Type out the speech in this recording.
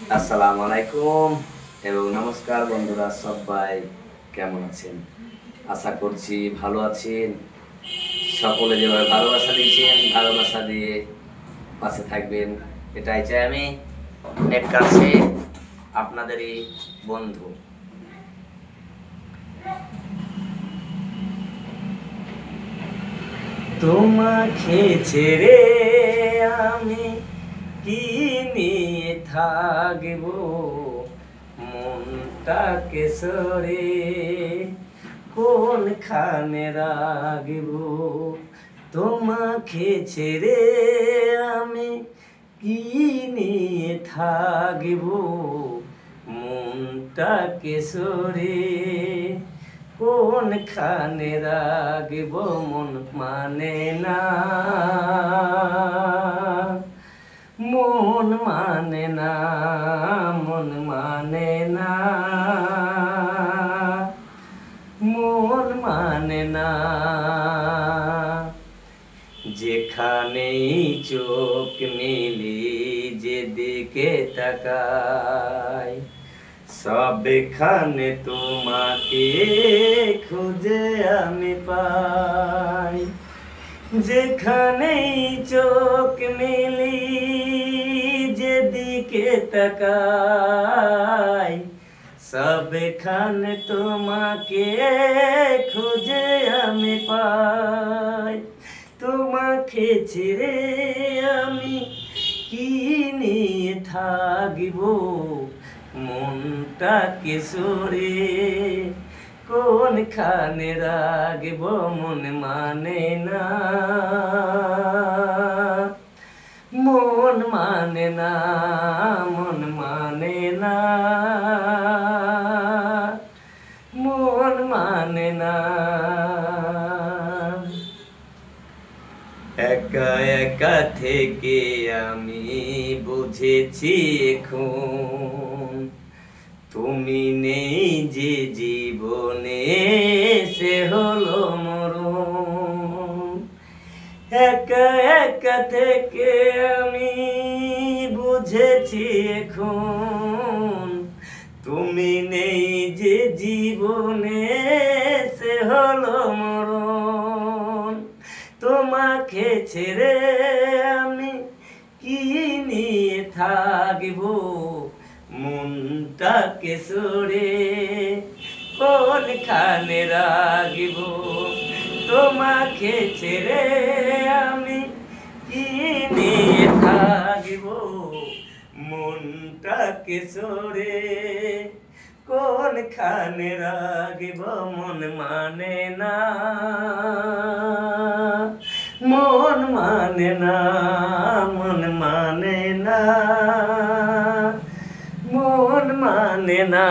আসসালামু আলাইকুম এবং নমস্কার বন্ধুরা, সবাই কেমন আছেন? আশা করছি ভালো আছেন। সকলে যেভাবে ভালোবাসা দিয়েছেন, ভালোবাসা দিয়ে পাশে থাকবেন, এটাই চাই আমি। এক কাছে আপনাদেরই বন্ধু। তোমাকে ছেড়ে আমি কি নিয়ে থাকবো, মনটাকে সরে কোনখানে রাখবো। তোমাকে ছেড়ে আমি কি নিয়ে থাকবো, মনটাকে সরে কোনখানে রাখবো। মন মানে না, মন মানে না, মন মানে না, মন মানে না। যেখানেই চোখ মেলি, যেদিকে তাকাই, সবখানে তোমাকে খুঁজে আমি পাই। যেখানেই চোখ মেলি, যেদিকে তাকাই, সবখানে তোমাকে খুঁজে আমি পাই। তোমাকে ছেড়ে আমি কি নিয়ে থাকবো, মনটাকে সরে কোনখানে রাখবো। মন মানে না, মন মানে না, মন মানে না, মন মানে না। একা একা থেকে আমি বুঝেছি এখন, তুমি নেই যে জীবনে সে হলো মরণ। একা একা থেকে আমি বুঝেছি এখন, তুমি নেই যে জীবনে সে হলো মরণ। তোমাকে ছেড়ে আমি কি নিয়ে থাকবো, মনটাকে সরে কোনখানে রাখবো। তোমাকে ছেড়ে আমি কি নিয়ে থাকবো, মনটাকে সরে কোনখানে রাখবো। মন মানে না, মন মানে না, মন মানে না, মন মানে না।